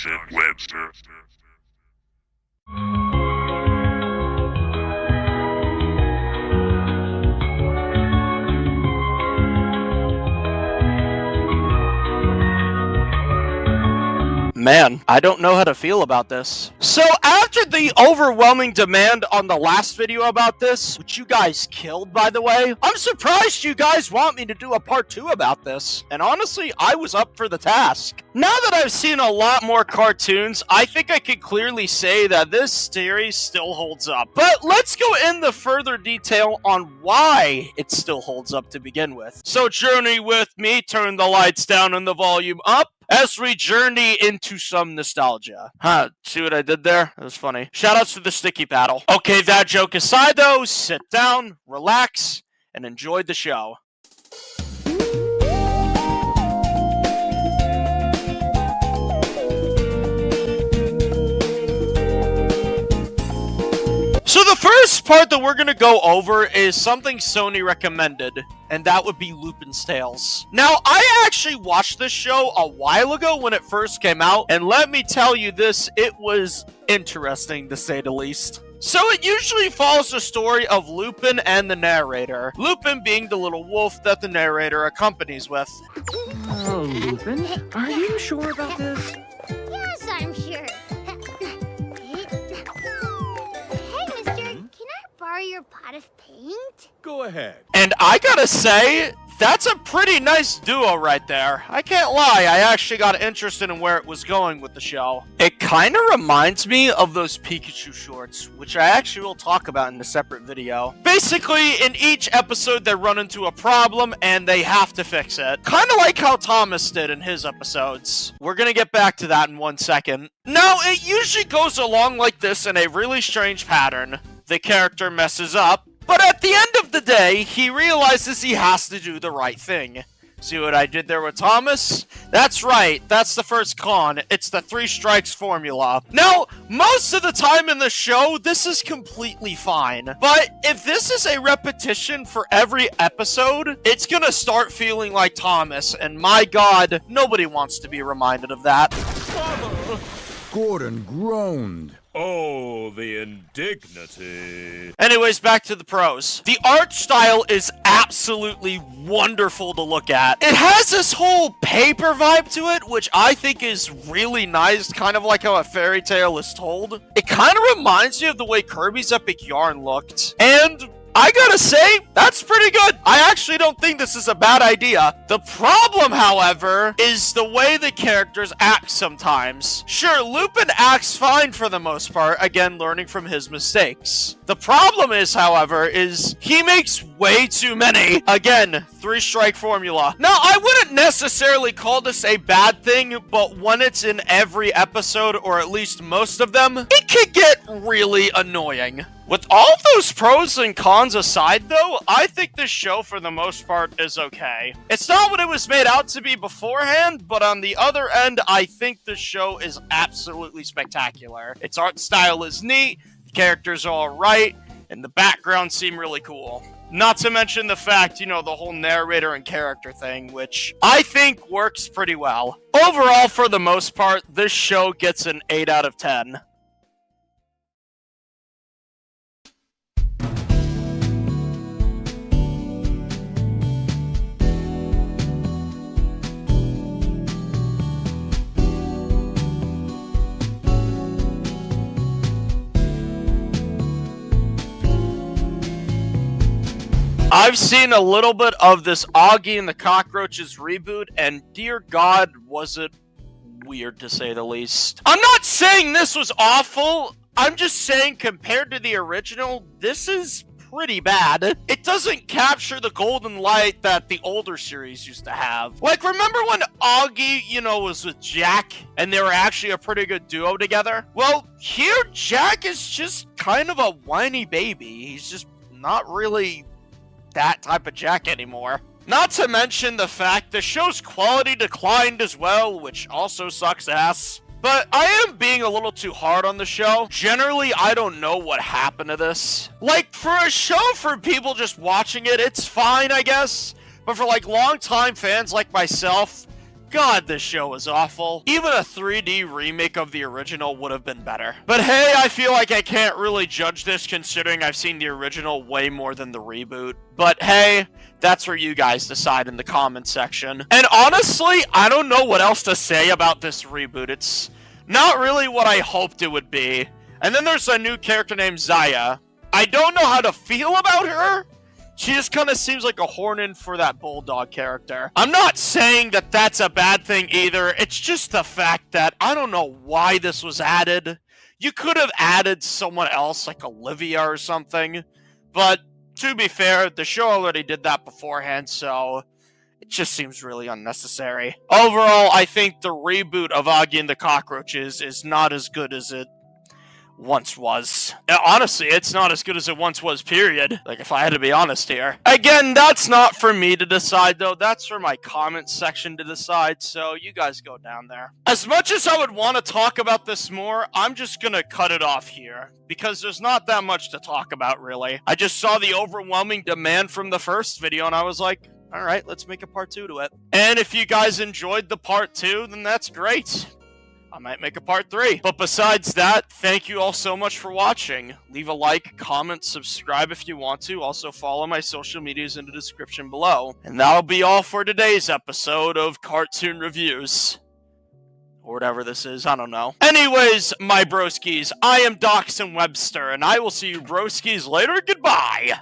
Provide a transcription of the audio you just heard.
Doxin Webster. Man, I don't know how to feel about this. So after the overwhelming demand on the last video about this, which you guys killed by the way, I'm surprised you guys want me to do a part 2 about this. And honestly, I was up for the task. Now that I've seen a lot more cartoons, I think I can clearly say that this theory still holds up. But let's go into further detail on why it still holds up to begin with. So journey with me, turn the lights down and the volume up, as we journey into some nostalgia. Huh, see what I did there? That was funny. Shoutouts to the sticky paddle. Okay, that joke aside though, sit down, relax, and enjoy the show. So the first part that we're going to go over is something Sony recommended, and that would be Lupin's Tales. Now, I actually watched this show a while ago when it first came out, and let me tell you this, it was interesting to say the least. So it usually follows the story of Lupin and the narrator. Lupin being the little wolf that the narrator accompanies with. Oh, Lupin, are you sure about this? Yes, I'm sure. Borrow your pot of paint? Go ahead. And I gotta say, that's a pretty nice duo right there. I can't lie, I actually got interested in where it was going with the show. It kinda reminds me of those Pikachu shorts, which I actually will talk about in a separate video. Basically, in each episode they run into a problem and they have to fix it. Kinda like how Thomas did in his episodes. We're gonna get back to that in 1 second. Now, it usually goes along like this in a really strange pattern. The character messes up, but at the end of the day, he realizes he has to do the right thing. See what I did there with Thomas? That's right, that's the first con. It's the 3 strikes formula. Now, most of the time in the show, this is completely fine. But if this is a repetition for every episode, it's gonna start feeling like Thomas, and my god, nobody wants to be reminded of that. Gordon groaned. Oh, the indignity. Anyways, back to the pros. The art style is absolutely wonderful to look at. It has this whole paper vibe to it, which I think is really nice, kind of like how a fairy tale is told. It kind of reminds me of the way Kirby's Epic Yarn looked. And I gotta say, that's pretty good. I actually don't think this is a bad idea. The problem, however, is the way the characters act sometimes. Sure, Lupin acts fine for the most part, again, learning from his mistakes. The problem is, however, is he makes way too many. Again, 3-strike formula. Now, I wouldn't necessarily call this a bad thing, but when it's in every episode, or at least most of them, it can get really annoying. With all those pros and cons aside, though, I think this show, for the most part, is okay. It's not what it was made out to be beforehand, but on the other end, I think this show is absolutely spectacular. Its art style is neat, the characters are alright, and the backgrounds seem really cool. Not to mention the fact, you know, the whole narrator and character thing, which I think works pretty well. Overall, for the most part, this show gets an 8 out of 10. I've seen a little bit of this Oggy and the Cockroaches reboot, and dear God, was it weird to say the least. I'm not saying this was awful, I'm just saying compared to the original, this is pretty bad. It doesn't capture the golden light that the older series used to have. Like, remember when Oggy, you know, was with Jack, and they were actually a pretty good duo together? Well, here, Jack is just kind of a whiny baby. He's just not really that type of Jack anymore. Not to mention the fact the show's quality declined as well, which also sucks ass. But I am being a little too hard on the show. Generally, I don't know what happened to this. Like, for a show for people just watching it, it's fine, I guess. But for, like, long-time fans like myself, God, this show was awful. Even a 3D remake of the original would have been better. But hey, I feel like I can't really judge this considering I've seen the original way more than the reboot. But hey, that's where you guys decide in the comment section. And honestly, I don't know what else to say about this reboot. It's not really what I hoped it would be. And then there's a new character named Zaya. I don't know how to feel about her. She just kind of seems like a horn-in for that bulldog character. I'm not saying that that's a bad thing either. It's just the fact that I don't know why this was added. You could have added someone else, like Olivia or something. But to be fair, the show already did that beforehand, so it just seems really unnecessary. Overall, I think the reboot of Oggy and the Cockroaches is not as good as it once was. Honestly, it's not as good as it once was, period. Like, if I had to be honest here. Again, that's not for me to decide, though. That's for my comment section to decide, so you guys go down there. As much as I would want to talk about this more, I'm just gonna cut it off here, because there's not that much to talk about, really. I just saw the overwhelming demand from the first video, and I was like, alright, let's make a part 2 to it. And if you guys enjoyed the part 2, then that's great. I might make a part 3. But besides that, thank you all so much for watching. Leave a like, comment, subscribe if you want to. Also follow my social medias in the description below. And that'll be all for today's episode of Cartoon Reviews. Or whatever this is, I don't know. Anyways, my broskies, I am Doxin Webster, and I will see you broskies later. Goodbye!